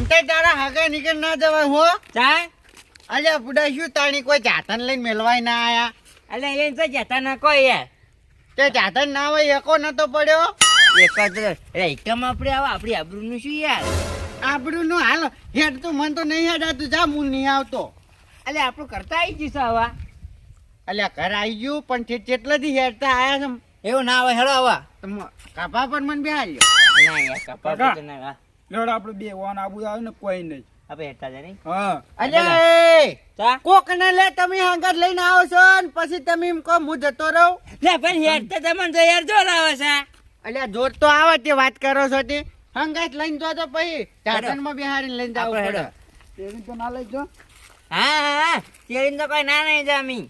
તે તારા હાગે નીકળ ના જવાય હો ચા અલ્યા બુડા શું તાણી કોઈ જાતન લઈને મેલવાય ના આયા અલે એ તો જતા ના કોઈ યાર તે જાતન ના હોય એકો નતો પડ્યો એક જ એકમ આપણે આવા આપણી આબરૂનું શું યાર આપણું નું હાલ હેડ તું મન તો નહીં હેડ તું જા હું નહીં આવતો અલે આપણું કરતા આવી જઈશું આવા અલ્યા ઘર આવી ગયું પણ કેટલાથી હેડતા આયા છે એવું ના આવે હેડો આવા કાપા પર મને બેહાડ્યો ના યાર કપા તો ના લેવડ આપણે બે વાન આબુ આવે ને કોઈ નહીં આપણે હેડતા જાય નહીં હા અલ્યા ચા કોક ને લે તમે હંગાત લઈને આવો છો ને પછી તમે એમ કહો હું જતો રહું લે પણ હેડતા તમને તો યાર જોર આવે છે અલ્યા જોર તો આવે તે વાત કરો છો તે હંગાત લઈને જો તો પછી જાતન માં બેહાડીને લઈને જાવ આપણે પડે હેડો. તેની તો ના લઈ જો હા કેરીને તો કોઈ ના નહીં જામી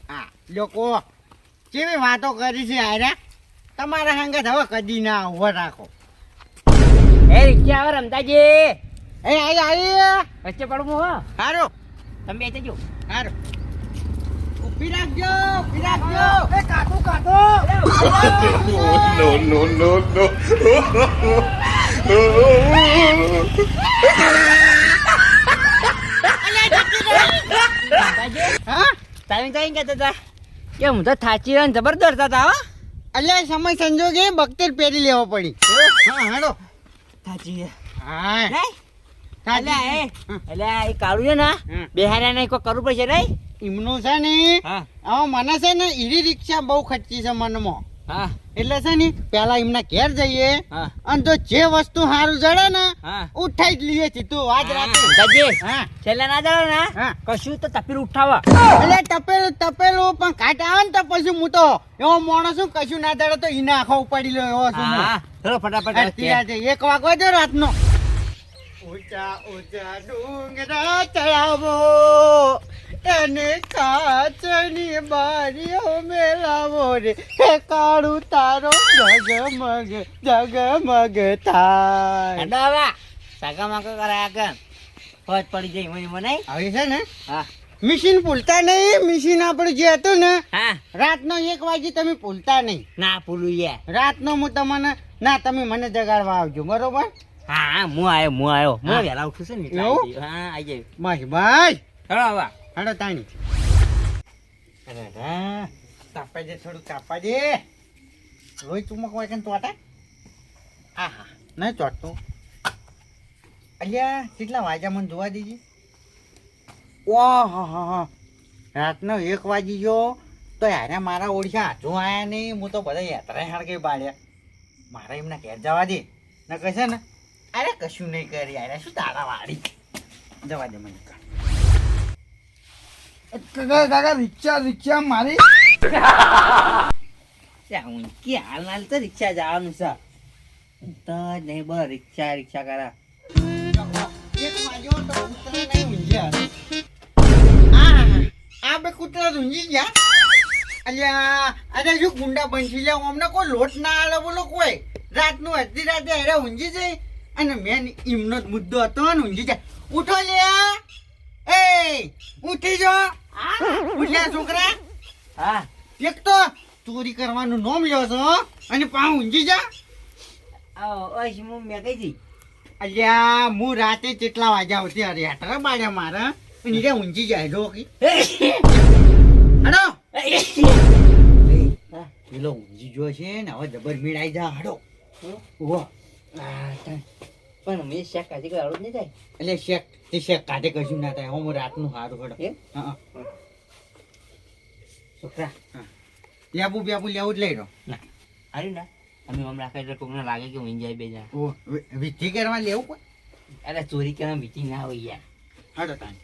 હા લોકો કેવી વાતો કરી છે આર્યા તમારા હંગાત હવે કદી ના ઉભો રાખો એ રિક્ષા આવે રમતાજી એ આઈ આઈ વચ્ચે પડવું હો હારો તમે બેસી જો હારો ઊભી રાખજો ઊભી રાખજો એ કાટો કાટો no, no, no, હા તમે કઈ કહેતા હતા કે હું તો થાચી રહ્યો ને જબરદસ્ત હતા હો અલ્યા સમય સંજોગે બકતેર પહેરી લેવો પડી હા હાલો થાચી હા અલ્યા એ કાળું છે ને હમ. બેહાર્યા નહીં કોઈ કરવું પડશે નહીં એમનું છે ને હા હવે મને છે ને ઈરી રિક્ષા બહુ ખર્ચી છે મનમાં હા એટલે છે ને પેલા એમના ઘેર જઈએ હા અને તો જે વસ્તુ સારું જડે ને હા ઉઠાઈ જ લઈએ સીધું આજ રાતે દાદી હા છેલ્લે ના જાવ ને હા. કશું તો તપીર ઉઠાવા એટલે તપેલું તપેલું પણ કાટ આવે ને તો પછી હું તો એવો માણસ છું કશું ના દડે તો ઈને આખો ઉપાડી લો એવો છું હું. હા ચલો ફટાફટ આટલી રાતે 1 વાગવા દો રાતનો ઊંચા ઊંચા ડુંગરા ચડાવો એને કાચની બારીઓ મેલાવો રે હે કાળું તારો જગમગ જગમગ થાય અડાવા સાગા માગા કરાયા કે ફોજ પડી જઈ મને મને આવી છે ને હા મિશીન ભૂલતા નહીં મિશીન આપણું જે હતું ને હા રાતનો 1 વાગે તમે ભૂલતા નહીં ના ભૂલું યાર રાતનો હું તમને ના તમે મને જગાડવા આવજો બરોબર હા હું આવ્યો હું હા. વહેલા ઉઠું છું ને એટલે એવું? આવી ગયો. હા આવી જાય બસ ભાઈ ચલો આવા હાડો તાણી અરે હા કાપા દે થોડું કાપા દે રોઈ ચુમક હોય કે તોટા હા હા નહીં ચોટતું અલ્યા કેટલા વાગ્યા મને જોવા દીધી ઓહ હા હા રાતનો 1 વાગી ગયો તો યાર મારા ઓળખા હાથું આયા નહીં હું તો બધા યાત્રા હળગે બાળ્યા મારા એમના ઘેર જવા દે ને કહેશે ને અરે કશું નહીં કરી યાર શું તારા વાળી જવા દે મને કાકા કાકા રિક્ષા રિક્ષા મારી ત્યાં ઊંચી હાલ તો રિક્ષા જવાનું છે તો જ નહીં બસ રિક્ષા રિક્ષા કરા એક વાગ્યો તો કૂતરા નહીં ઊંઝ્યા આ બે કૂતરા ઊંઝી ગયા અલ્યા અરે શું ગુંડા બનશી લે અમને કોઈ લોટ ના આલે બોલો કોઈ રાતનું અડધી રાતે અરે ઊંઝી જાય અને મેન એમનો જ મુદ્દો હતો ને ઊંઝી જાય ઉઠો લે એ ઉઠી જો ઉઠ્યા છોકરા હા એક તો ચોરી કરવાનું નોમ લ્યો છો અને પાછું ઊંઝી જા આવો ઓય હું મેં કઈ દી અલ્યા હું રાતે કેટલા વાગ્યા હોતી અરે હેઠળ બાળ્યા મારા અને રે ઊંઝી જાય જો કી હડો પેલો ઊંઝી જો છે ને હવે જબર મીડાઈ જા હડો ઓહો પણ મેં શેક કાઢી કોઈ આવડું નહીં થાય એટલે શેક તે શેક કાઢે કશું ના થાય હું રાતનું સારું હડો એમ? હા છોકરા લેબુ બેબુ લેવું જ લઈ રહ્યો ના હારી ના અમે હમણાં કઈ કોકને લાગે કે હું જાય બે જણા ઓ વિધિ કરવા લેવું કોઈ અરે ચોરી કરવા મીટિંગ ના હોય યાર હડો તાન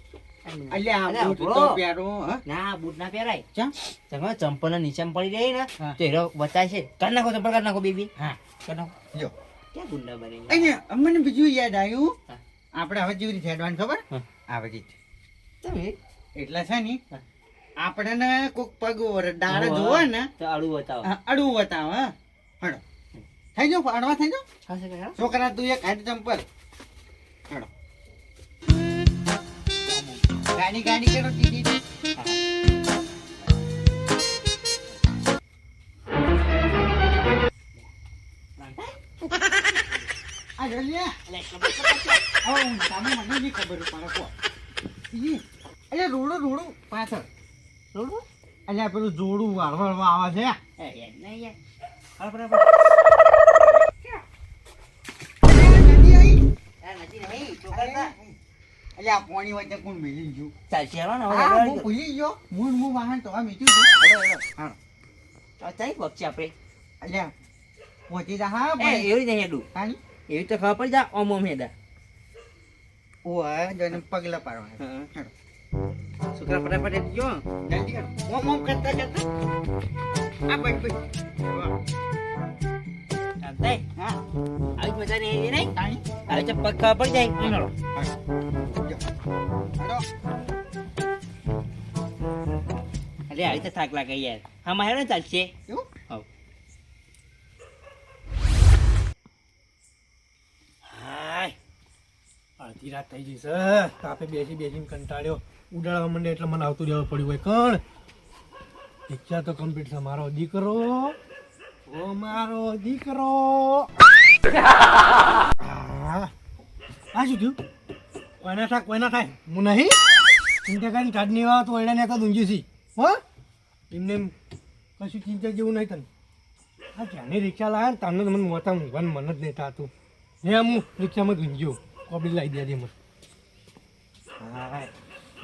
અલ્યા અરે આ બૂટ આપણો. તો પહેરો હા ના બૂટ ના પહેરાય ચા તમે ચંપલ નીચે પડી રહી ને હા. તો એનો બતાય છે કર નાખો ચંપલ કર નાખો બેબી હા કર નાખો જો ક્યાં ગુંડા બને અહીંયા મને બીજું યાદ આવ્યું હા. આપણે હવે જેવી રીતે હેડવાનું ખબર હા. આવી રીતે તમે એટલે છે ને હા. આપણે ને કોક પગ ડાળ હોવે. જોવે ને તો આડું બતાવો અડવું બતાવે હા હડો થઈ જાઓ અડવા થઈ જાઓ હા છે કરા છોકરા તું એક હાથ ચંપલ હડો ગાડી ગાડી કરો ટીટી આ જો લે એટલે ખબર તો પડશે. આવો તમે મને નહીં ખબર પડે કો ઈ અલે રોડો પાછળ રોડું? અલ્યા પેલું જોડું વાળવા આવે છે એ યાર, નહીં યાર. હા બરાબર નદી આઈ આ નથી નહીં, ચોકર ના. અલ્યા આ પાણી વચ્ચે કોણ મેલી ગયું ચાલશે, હાલો ને, હવે હા હેડો, હું હેડો. ભૂલી ગયો હું વાહન તો આ મીઠું છું હેડો, હેડો. હા હવે ચાલી પહોંચીએ આપણે. અલ્યા પહોંચી જા હા એ, ભાઈ એવી નહીં હેડું. હાની એવી તો ખબર પડી જા, ઓમ હેડા. ઓય જોને પગલા પાડવા હા. છોકરા ફટાફટ હેડ જો. જલ્દી કર ઓમ કરતા આ ભાઈ શાંતાઈ, હા આવી જ મજા નહીં એવી નહીં. તાણી આવી તો પગ ખબર પડી જાય. હેડો. હેડો અરે આવી તો થાક લાગે યાર. આમાં હેડો ને ચાલશે. એવું હવ. હાય. અડધી રાત થઈ ગઈ છે કાપે બેસીને કંટાળ્યો ઉડાડવા માંડે એટલે મને આવતું રહેવું પડ્યું હોય કણ ઈચ્છા તો કમ્પ્લીટ છે મારો દીકરો ઓ મારો દીકરો આ શું થયું કોઈના થાય હું નહીં ચિંતા કરીને કાઢની વાત તો એડા ને તો દૂંજી છી હો એમને એમ કશું ચિંતા જેવું નહીં તને આ જ્યાંની રિક્ષા લાવ્યા ને તાને મને મોટા ઊંઘવાનું મન જ નહીં થતું ને હું રિક્ષામાં ધૂંજ્યો કોબડી લાવી દેજે મને હા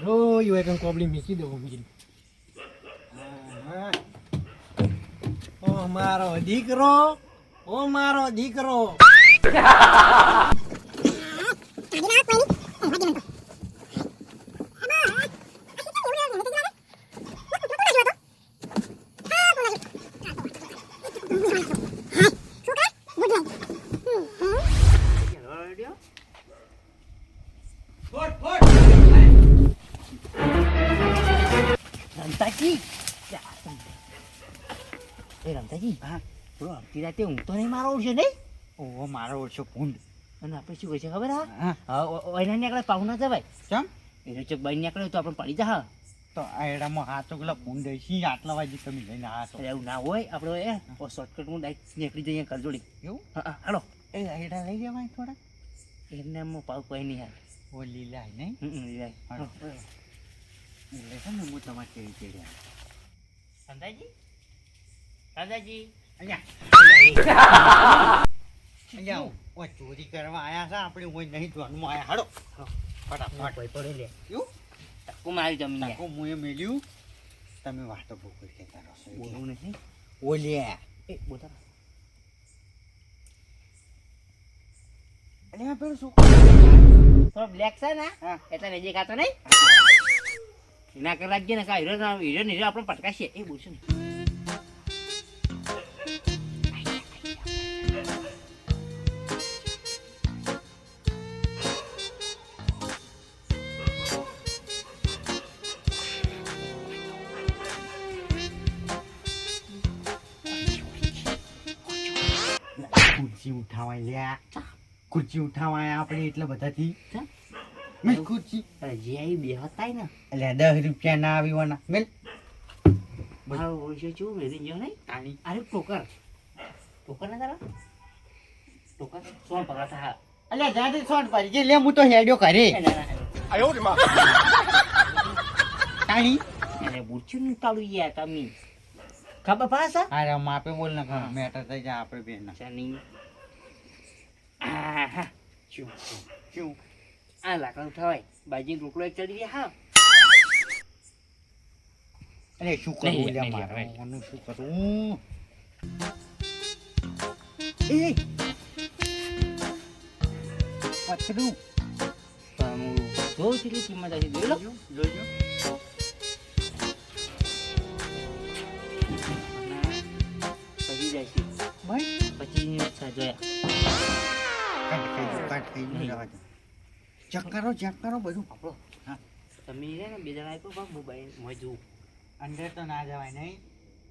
રોજ હોય કંઈ કોબડી મૂકી દઉં ઊંઘી ઓ મારો દીકરો ઓ મારો દીકરો રમતાજી. એ રમતાજી, હા થોડો અડધી રાતે ઊંઘતો નહીં મારો છે નહીં. ઓહો મારો ઓછો પૂંડ અને આપણે શું કહે છે ખબર હા? હા હા, એના નીકળે પાહુ ના જવાય. ચમ એને ચોક બાઈ નીકળે તો આપણે પડી જા. તો આ એડામાં હાથો પેલા પૂંડ છે આટલા વાગે તમે લઈને આશો એટલે એવું ના હોય આપણે શોર્ટકટમાં ડાયરેક્ટ નીકળી જઈએ કરજોડી. એવું હા હા, હાલો. એ એડા લઈ જવાય થોડા એમને એમ પાવ કોઈ નહીં હાલ. ઓ લીલા નહીં લીલાય. હાલો. એટલે છે ને હું તમારે કેવી ચડ્યા દાદાજી, દાદાજી. અહીંયા ઓ ચોરી કરવા આયા છે આપણે કોઈ નહીં ધ્યાનમાં આયા હાડો ફટાફટ કોઈ પડે લે. એવું ટક્કુ મારી જમીન તાકો હું એ મેલ્યું તમે વાતો બહુ કરી કહેતા રહો છો બોલવું નહીં. ઓલ્યા એ બોતા અને આ પેલું શું થોડો બ્લેક છે ને હા. એટલે વેજે ખાતો નહીં. એના કર રાખજે ને કા હીરો હીરો આપણે પટકાશે. એ બોલશું ને. ખુરશી ઉઠાવાય લ્યા ખુરશી ઉઠાવાય આપણે એટલે બધાથી ચા? મેં ખુરશી અરે જે આવી બે થાય ને એટલે 10 રૂપિયા ના આવીવાના મેલ મારો ઓળખ્યો છું વેરી ગયો નહીં. આની અરે ટોકર ટોકર ના તારા ટોકર સોન પકડાતા હા. અલ્યા જાતે શોર્ટ પાડી જે લે હું તો હેડ્યો કરે એ ના, ના, તાણી અરે પૂછ્યું ને તાળું યાર તમે ખબર પાસા અરે માપે બોલ ના ખા મેટર થઈ જાય આપણે બેન ના ચાની આહા શું શું આ લાકડું થવાય બાજી રોકડો એક ચડી ગયા હા. અરે શું કરું નહીં, લ્યા નહીં, મારે નહીં. આનું શું કરું એ પતરું પણ હું જોઉં છું એટલી કિંમત હશે જોઈ લો. જોજો પછી જાય છે ભાઈ પછી જોયા કાટ થઈ ગયું જવા દે ચેક કરો બધું આપણો હા તમે રે ને બે જણા આપ્યો પણ મોબાઈલ હું જોઉં અંદર તો ના જવાય નહીં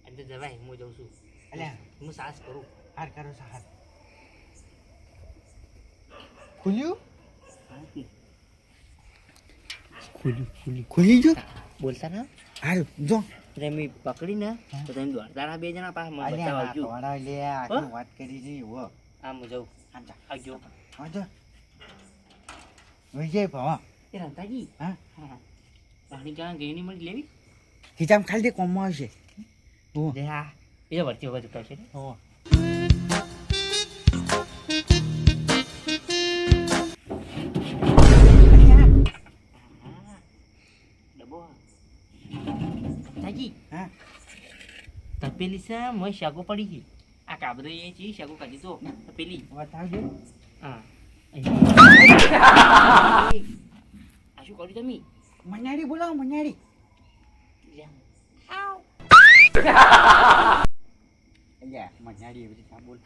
અંદર જવાય હું જઉં છું. અલ્યા હું સાસ કરું. હાર કરો હાર ખુલ્યું ખુલી ગયું બોલતા ના હાલ જો એટલે મેં પકડીને તો તમે દોડતા બે જણા પાસે મને બચાવવા આવજો. લે આ હો? વાત કરી છે ઓ આમ હું જાઉં આમ જા આવજો. હા વિજય ભાવા એ રમતાજી હા હા પાણી ક્યાં ગઈ ની મળી લેવી ખીચામ ખાલી દે કોમમાં આવશે લે હા એ વર્તી વગર કરશે ને ઓ ડબો રમતાજી હા તપેલી છે મોય શાકો પડી ગઈ આ કાબરે એ છે શાકો કાઢી તો તપેલી બતાવજો હા આ શું કર્યું તમે મનાડી બોલાવો મનાડી અલ્યા મનાડી એવી રીતના બોલ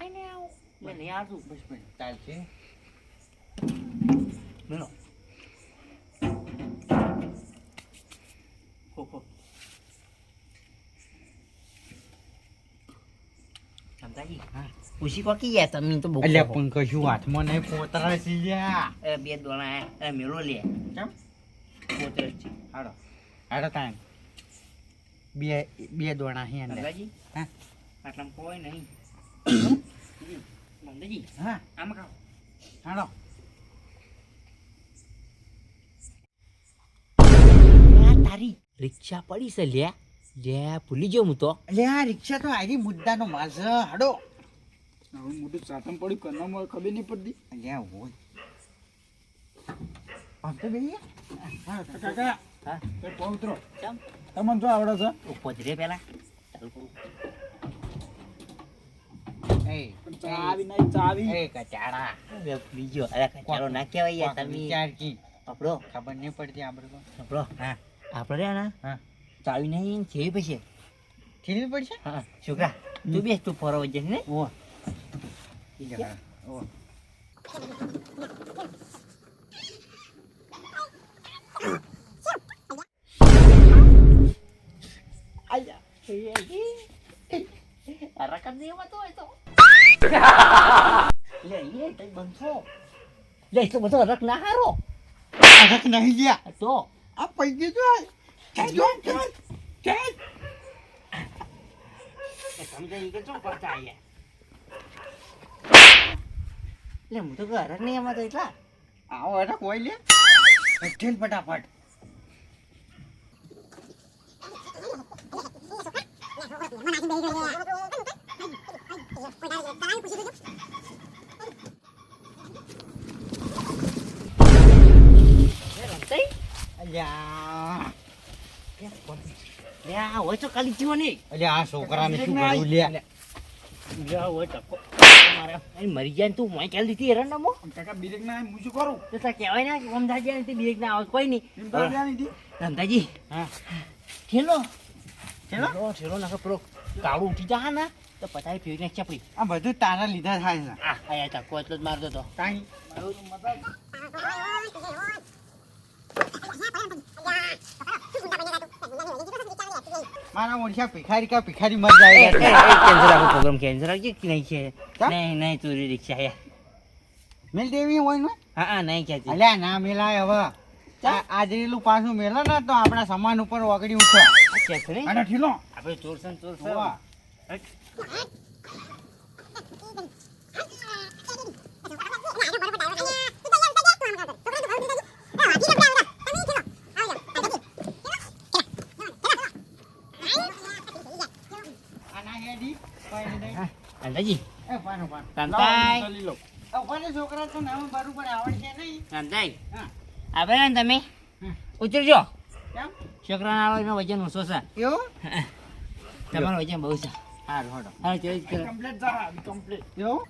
મેં નહીં આવતું બસ બસ ચાલશે મેલો હો હો રમતાજી હા ઉસી કોકી ગયા તમે તો બહુ અલ્યા પણ કશું હાથમાં નહીં પોતરા છે લ્યા બે દોણા એ મેલો લે કેમ પોતર છે હાડો હાડો તાન બે દોણા હે અંદર રમતાજી હા આટલામાં કોઈ નહીં રમતાજી હા આમાં ખાઓ હાડો તારી રિક્ષા પડી છે લ્યા લે ભૂલી ગયો હું તો અલ્યા રિક્ષા તો આરી મુદ્દાનો માલ છે હાડો હવે મોટું સાતમ પડ્યું કરનામાં ખબર નહીં પડતી અલ્યા હોય આમ તો બેહીએ હાડો કાકા હા એ પવિત્રો કેમ તમને શું આવડે છે ઉપજરે પેલા ચાલુ કરું એ ચાવી નહીં ચાવી એ કચાડા બે ભૂલી ગયો અરે કચારો ના કહેવાય યાર તમે વિચાર કી આપણો ખબર નહીં પડતી આપણે આપણો હા આપણે રે ને હા ચાવી નહીં જેવી પછી ઠીક પડશે હા છોકરા તું બેસ તું ફરવા જશે ને ઓ ઓ રકમ દેવા તો હોય તો લે એ તઈ બંધો લે તો બધો રક ના હારો રખ નહીં ગયા તો આ પૈકી જો સમજાઈ કે શું કરતા આયા લે હું તો ઘર જ નહીં એમાં તો એટલા આવો એટલે કોઈ લે ઠેલ ફટાફટ અલ્યા લે આ હોય તો કાલી જીવો નહીં અલ્યા આ છોકરાને શું કર્યું લે લે હોય ટકો મારે અહીં મરી જાય ને તું મોય ચાલ દીધી હેરાન નમો કાકા બિરેક ના હું શું કરું તો તા કહેવાય ના કે ઓમ થાય જાય ને બીક ના આવે કોઈ નહીં એમ તો ધ્યાન નથી રમતાજી હા ઠેલો ઠેલો? ઠેલો નાખો પેલો કાળું ઉઠી જા ને તો પતાવી ફેરી નાખ ચપડી આ બધું તારા લીધા થાય છે આ આયા ટકો એટલો જ મારતો તો કાંઈ મારા ઓળખ્યા ભિખારી કા ભિખારી મર જાય કેન્સલ રાખો પ્રોગ્રામ કેન્સલ રાખજે કે નહીં છે કા? નહીં નહીં તું રિક્ષા આયા મેલ દેવી હોય ને હા હા નહીં ક્યાંથી અલ્યા ના મેલાય હવે આજરેલું પાછું મેલે ને તો આપણા સમાન ઉપર વગડી ઉઠે કેન્સલ નહીં આના ઠીલો આપણે ચોરસન ચોરસન હોવા. આના હેડી કોઈ નહીં. રમતાજી એ પાનો પાનો રમતાઈ ચાલી લો ઉપાને છોકરા તો નામ બરોબર આવડશે નહીં રમતાઈ હા આપણે ને તમે હમ. ઉતરજો કેમ છોકરાના આવો એનો વજન ઓછો છે એવું તમારું વજન બહુ છે હાલ હોડો હા તે જ કરો કમ્પ્લીટ જા કમ્પ્લીટ એવું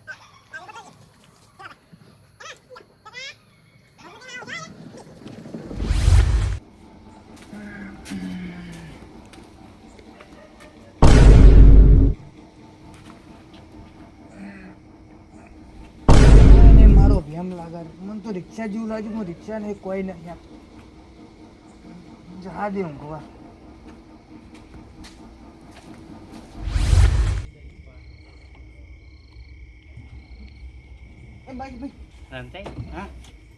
મારો ભેમ લાગે મને તો રિક્ષા જેવું લાગ્યું હું રિક્ષા ને કોઈ નહીં જા દે હું ગવા એ ભાઈ ભાઈ રમતાઈ હા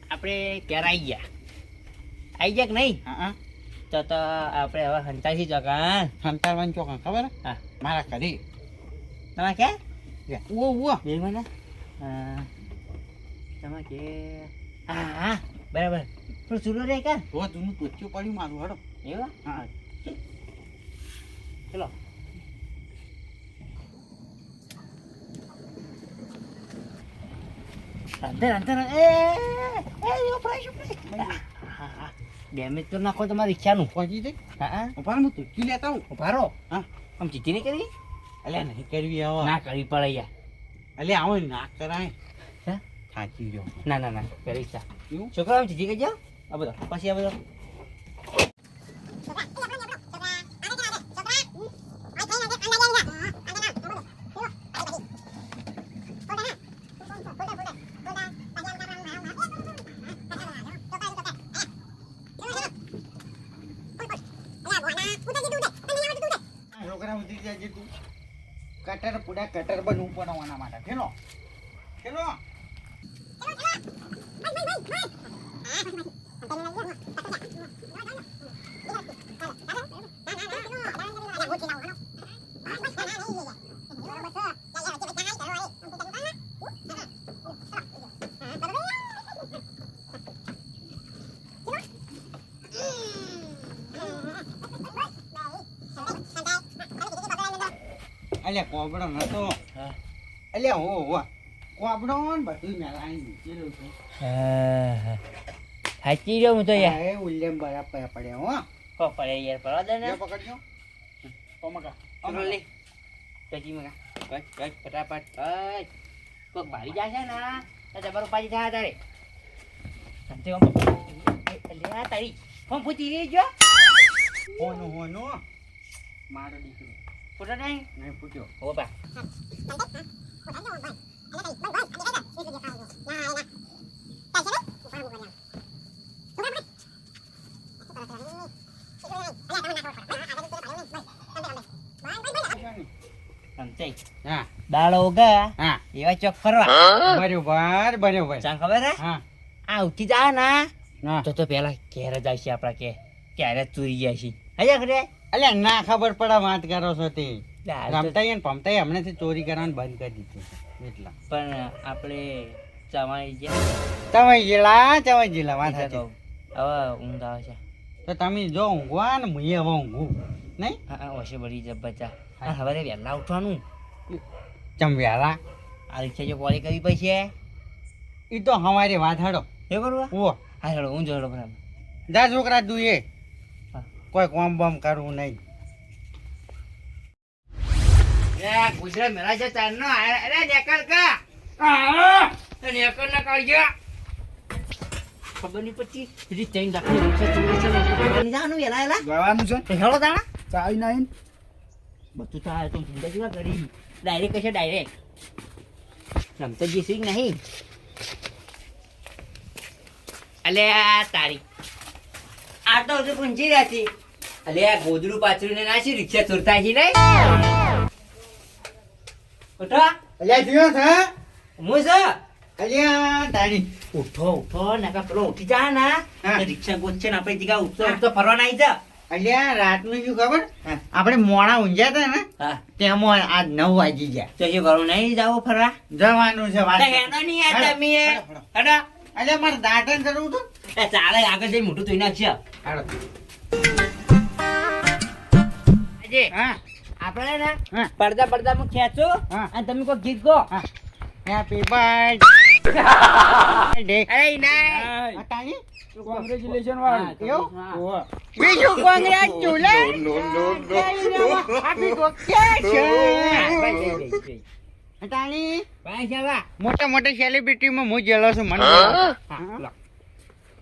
આપણે ક્યારે આવી ગયા કે નહીં હા હા તો આપણે હવે હંતાશી જગા સંતારવાન ચોકન ખબર હે? હા મારા ઘરે તમારે ક્યાં ઓ ઓ બે મને તમે કે હા હા બરાબર થોડું ચૂલો રે કા તો જૂનું ટોચ્યું પડ્યું મારું હડો. એવા હા ચલો રાંધે ડેમેજ તો નાખો તમારી રિક્ષાનું પહોંચી જઈ. હા ઉભા રહો, હું ટોચ્યું લેતા આવું. ઉભારો હા. આમ ચીઠી નહીં કરી અલ્યા નહીં કરવી હવે. ના કરી પડે યાર અલ્યા આવો ને, ના કરાય. હે? થાકી ગયો. ના ના ના કરી રિક્ષા એવું? છોકરા આમ ચીઠી કરજો આ બધો પછી આ બધો છોકરા ઉતરી જાય તું. કટર પૂડા કટર બનવું પડવાના માટે. ખેલો ખેલો. અલ્યા કોબડો નતો. હા. અલ્યા હો કોબડો ને બધું મેલાઈ નીચેલું છે. હાચી રહ્યો હું તો યાર એ ઉલ્લેમ બરાબર પડ્યા હો. કો પડે યાર પડવા દે ને લે પકડજો. કોમકા ચલો લે ચજી મગા કચ ફટાફટ કચ કોક ભારી જાશે ના તો તમારું પાછી થાય તારે સંતે ઓમ લે આ તારી ફોન પૂછી રહી જો હોનો હોનો મારો દીકરો ફોટો નહીં નહીં પૂછ્યો. હો બા સંતે હા દાડો ઉગા હા એવા ચોક ફરવા બરોબર ચાલ ખબર હે હા આ ઉઠી જા ના હા. તો પેલા ઘેર જ આવશે આપણા કે ક્યારે ચોરી જાય છે હૈયા ઘરે અલ્યા ના ખબર પડે વાત કરો છો તે હાલ તો- રમતાઈ ને પમતાઈ હમણાંથી ચોરી કરવાનું બંધ કરી દીધું છે. એટલા પણ આપણે ચવાઈ ગયા ચવાઈ જેલા વાત એટલે સાચી. કહું, હવે ઊંઘ આવે છે તો તમે જો ઊંઘવા ને હું હવે ઊંઘું નહીં હા ઓછે બળી જ બચ્ચા હા હવે વહેલા ઉઠવાનું ચમ વ્યારા આ રિક્ષા જો કોલી કરવી પડશે એ તો હમારી વાત હડો. એ કરવા ઓ હા હેડો ઊંઘ હેડો બરાબર જા છોકરા તું એ હા. કોઈ કોમ બમ કરવું નહીં. ગુજરાત મેળા છે ચાર નો અરે નેકર કા નેકર ના કાઢજો ખબર નહીં પડતી હજી ત્રણ લાખની રિક્ષા ચોરી છે ને એટલે જવાનું વહેલા વહેલા જવાનું છે તો હેડો તાણા ચાઈ નાઈન બધું થાય તો ચિંતા જેવા કરી ડાયરેક્ટ કશે ડાયરેક્ટ રમતા જઈશું કે નહીં અલ્યા તારી આ તો હજુ પૂંજી રહેતી અલ્યા ગોદડું પાછળ ને નાસી રિક્ષા ચોરતા છે નહીં ઉઠો અલ્યા જીઓ છે હું છે અલ્યા તારી ઉઠો ઉઠો નકા પેલો ઉઠી જા ના હા. તો રિક્ષા ગોતશે ને આપણે જગ્યા ઉઠતો ઉઠતો ફરવા નાઈ જા અલ્યા રાતનું શું ખબર હા. આપણે મોડા ઊંઘ્યા હતા ને હા તેમાં આજ 9 વાગી ગયા. તો શું કરું નહીં જાવ ફરવા જવાનું છે વાત. તો હેડો નહીં યાર હેડો, તમે હેડો, હેડો. હેડો અલ્યા મારે દાંતણ કરવું હતું. એ ચાલે આગળ જઈ મોટું ધોઈ નાખશે હાલો. આજે હા આપણે ને હા. પડદામાં ખેંચો હા. અને તમે કોઈ ગીત ગો હા. Happy birthday. અરે ના આ તારી? કોંગ્રેચ્યુલેશન હા, વાળું એવું? ઓહો. બીજું કોંગ્રેચ્યુલેશન. Happy birthday. તારી ભાઈ જાવા મોટા મોટા સેલિબ્રિટીમાં હું જેલો છું મને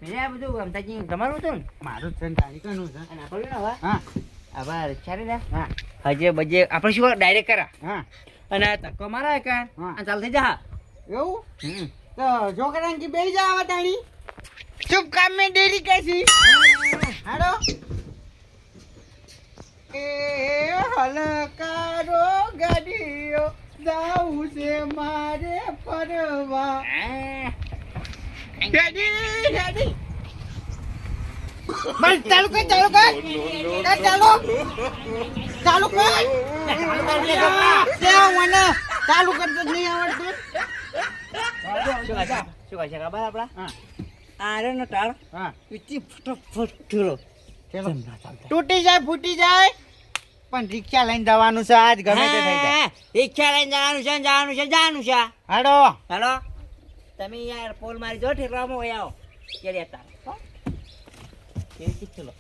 મેં આ બધું રમતાજી તમારું હતું ને મારું જ છે ને તારી કનું છે. અને આપણું ને હવે હા આભાર ચાલે ને હા હજે બજે આપણે શું ડાયરેક્ટ કરા હા અને ધક્કો મારા કાન હા. અને ચાલ થઈ જા એવું તો છોકરાને કી બેસી જાવ તાણી શુભ કામ में देरी कैसी हारो ए हलकारो गाड़ियो जाऊ से मारे परवा गाड़ी गाड़ी बस चालू कर चालू कर चालू चालू कर क्या મને ચાલુ કરતો જ નહીં આવડતું શું કહે છે ખબર આપડા હા. આરે નો ટાળ હા ઈચી ફટાફટ ઠેલો ચલો. જેમ ના ચાલતા તૂટી જાય ફૂટી જાય પણ રિક્ષા લઈને જવાનું છે આજ ગમે તે થઈ જાય. રિક્ષા લઈને જવાનું છે હાડો હાલો તમે યાર પોલ મારી જો ઠેકવામાં હોય આવો કે રહેતા ચલો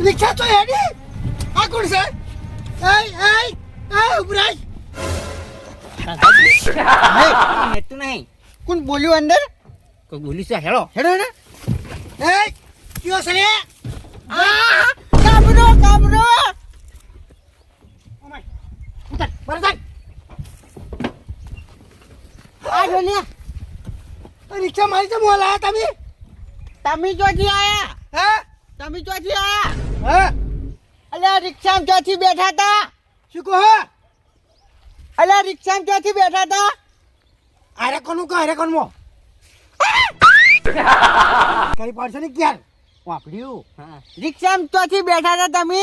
રિક્ષા તો હેડી આ કોણ છે ઉભરાજ હેતું નહીં કોણ બોલ્યું અંદર કોઈ બોલી છે હેલો હેડો હેડો કયો છે રે કાબરો કાબરો ઉતર બરાબર આ જો લે રિક્ષા મારી તો મોલ આયા તમે તમે ચોથી આયા હા તમે ચોથી આયા હા અલ્યા રિક્ષામાં ચોથી બેઠા તા શું કહો અલ્યા રિક્ષામાં ચોથી બેઠા તા અરે કોનું કહો અરે કોનું કરી પડશે ને ક્યાં વાપર્યું હા રિક્ષામાં ચોથી બેઠા તા તમે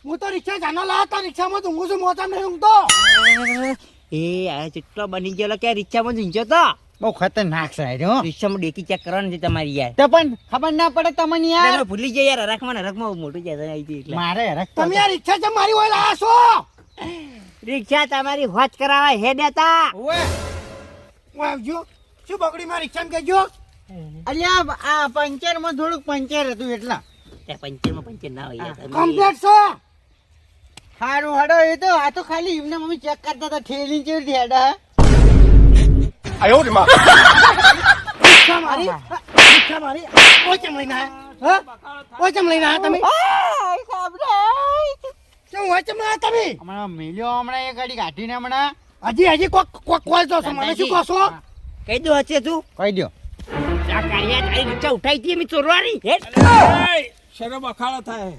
હું તો રિક્ષા જાનો લાવતા રિક્ષામાં તો ઊંઘું છું મોતા નહીં ઊંઘતો એ આ ચિટ્ટો બની ગયેલો કે રિક્ષામાં ઝીંચો તો બહુ ખતરનાક સાહેબ હો રિક્ષામાં ડેકી ચેક કરવાની છે તમારી યાર તો પણ ખબર ના પડે તમને યાર તમે ભૂલી જાય યાર હરખમાં મોટું જાય આવી હતી એટલે મારે હરખ તમે આ રિક્ષા છે મારી હોય લાયા છો રિક્ષા તમારી હોચ કરાવવા હેડે તા ઓએ હું આવજો શું બગડી માં રિક્ષામાં કહેજો અલ્યા આ પંચરમાં થોડુંક પંચર હતું એટલા પંચરમાં પંચર ના હોય યાર તમે. કમ્પ્લીટ છે હારું હડો એ તો આ તો ખાલી એમને મમ્મી ચેક કરતા હતા ઠેલી ચેવી હેડા રિક્ષા મારી ઓચમ લઈને આયા હા ઓચમ લઈને આયા તમે કેમ ઓચમ લઈને આયા તમે હમણાં મિલ્યો હમણાં એક ગાડી કાઢીને હમણાં હજી કોક કોલ તો છો મને શું કહો છો કહી દો હશે તું કહી દો આ કાળિયા તારી રિક્ષા ઉઠાઈ હતી અમે ચોરવાની હેડ શરમ અખાડો થાય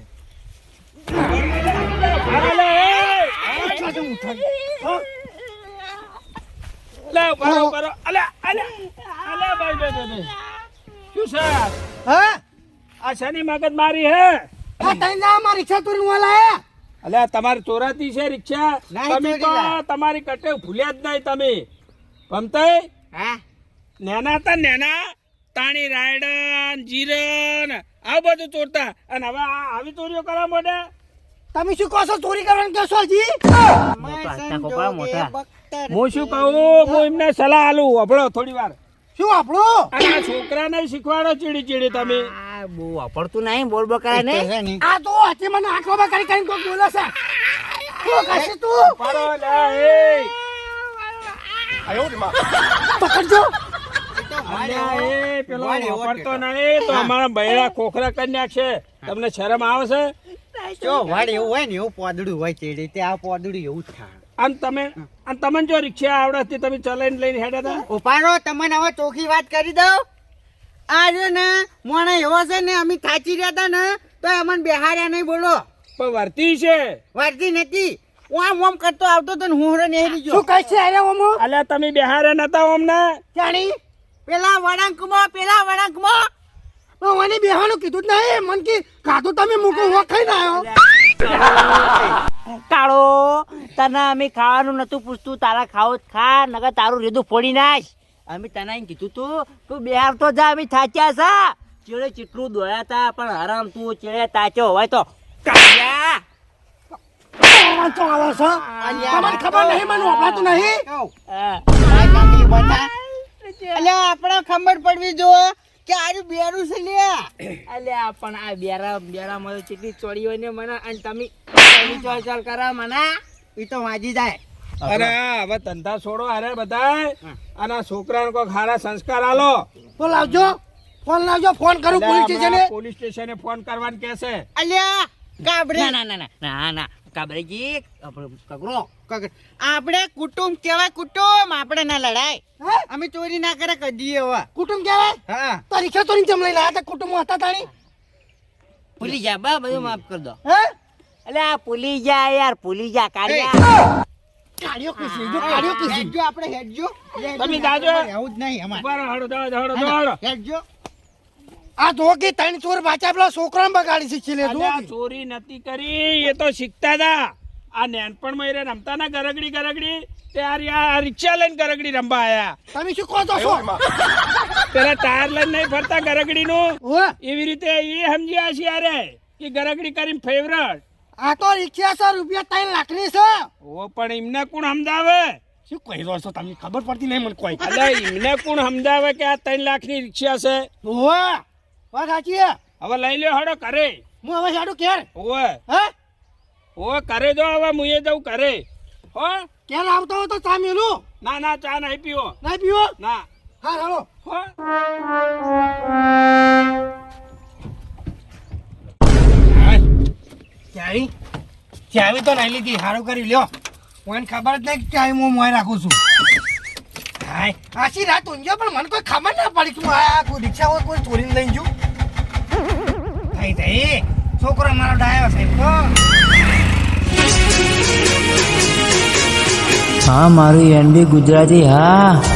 લે બરો બરો અલે અલે અલે ભાઈ ભાઈ શું છે હા આ શની મગજ મારી હે આ તઈ ના મારી રિક્ષા તોરી વાલા હે અલે તમારી ચોરાતી છે રિક્ષા નહીં તમે તો ચોરી તમારી કટે ભૂલ્યા જ નહીં તમે ભમતાઈ હા નેના હતા નેના તાણી રાયડન જીરન આ બધું ચોરતા અને હવે આ આવી ચોરીઓ કરવા માંડે તમે શું કહો છો ચોરી કરવાનું કહેશો હજી હાથના કોપડા મોટા. હું શું કહું હું એમને સલાહ આલું અભળો થોડી વાર શું આપણું અને આ છોકરાને શીખવાડો ચીડી ચીડી તમે આ બહુ વાપરતું નહીં બોલ બોલ કરે ને આ તો હજી મને આંખોમાં કરી કરીને કોઈ બોલે છે શું કહેશે તું પાડો લે એ પકડજો અલ્યા એ પેલો વાપરતો નહીં તો અમારા બૈરા ખોખરા કરી નાખશે તમને શરમ આવશે જો વાડ એવું હોય ને એવું પોદડું હોય ચેડી તે આ પોદડું એવું જ થાય અને તમે જો રિક્ષા આવડે તમે ચલાઈને લઈને હેડ્યા હતા ઉપાડો તમને હવે ચોખ્ખી વાત કરી દઉં આ જો ને મોણે એવો છે ને અમે થાચી રહ્યા હતા ને તો અમને બેહાર્યા નહીં બોલો પણ વર્તી છે વારતી નથી હું આમ ઓમ કરતો આવતો તો ને હું નેહરી શું ગયો કહે છે અરે ઓમો અલ્યા તમે બિહારે નતા અમને જાણી પેલા વળાંકમાં મને બેહાનું કીધું જ નહીં મન કી ખાધું તમે મૂકો હું ખાઈને આવ્યો કાળો તને અમે ખાવાનું નતું પૂછતું તારા ખાવું જ ખા નકર તારું રેદું ફોડી નાખ અમે તને એમ કીધું તું બિહાર તો જા અમે થાચ્યા છા ચેડે ચેટલું દોયા તા પણ આરામ તું ચેડે તાચો હોય તો કાળિયા વાંચો આવે છે તમને ખબર નહીં મને ઓપડાતું નહીં હા. અલ્યા આપણે ખબર પડવી જો કે આરું બેરું છે લ્યા અલ્યા પણ આ બેરા મળે કેટલી ચોરી હોય ને મને અને તમે ચોલ કરે મને એ તો વાજી જાય અરે હવે ધંધા છોડો અરે બધા અને આ છોકરાને કોઈ સારા સંસ્કાર આલો ફોન લાવજો ફોન કરું પોલીસ સ્ટેશને પોલીસ સ્ટેશને ફોન કરવાનું કહેશે અલ્યા કાબરે ના કાબરેજી કગરો આપણે કુટુંબ કેવાય કુટુંબ આપણે ના લડાય હે? અમે ચોરી ના કરે કદી હવે કુટુંબ કહેવાય હા તો રિક્ષા ચોરી ચમ લઈને આવ્યા તા કુટુંબ હતા તાણી ભૂલી જા બા બધું માફ કરી દો હે અલ્યા ભૂલી જા યાર ભૂલી જા કાળિયા કાઢ્યો કીસી જો કાઢ્યો કીસી હેડજો આપણે હેડજો તમે જાજો. એવું જ નહીં અમારે ઉભા રહો, હળો. હેડજો આ તો કે ત્રણ ચોર બાચા પેલા છોકરાને બગાડી શીખી લે અલ્યા ચોરી નથી કરી એ તો શીખતા હતા આ નેનપણમાં એ રમતા ના ગરગડી તે આ રિક્ષા લઈને ગરગડી રમવા આયા. તમે શું કહો છો પેલા ટાયર લઈને નહીં ફરતા ગરગડી નું, ઓવે એવી રીતે એ સમજ્યા છે યારે કે ગરગડી કરીને ફેવરેટ. આ તો રિક્ષા 100 રૂપિયા 3 લાખની છે. ઓ પણ એમને કોણ સમજાવે? શું કહી રહ્યો છો તમને ખબર પડતી નહીં મને કોઈ. એટલે એમને કોણ સમજાવે કે આ 3 લાખની રિક્ષા છે? ઓવે વાત સાચી છે. હવે લઈ લ્યો હડો કરે. હું હવે સાડું કેર ઓવે હે ઓવે કરે જો હવે હું એ જઉં કરે. હો કેર આવતો હોય તો ચા મેલું. ના ના ચા નહીં પીવો નહીં પીવો ના. હા હાલો. હો ચાવી તો નહીં લીધી સારું કરી લ્યો. મને ખબર જ નહીં કે ચાવી હું મોય રાખું છું. હાય આછી રાત ઊંઘ્યો પણ મને કોઈ ખબર ના પડી કે હું આ કોઈ રિક્ષા હોય કોઈ ચોરીને લઈ જઉં. થઈ થઈ છોકરો મારો ડાયો સાહેબ તો. હા મારું એનબી ગુજરાતી હા.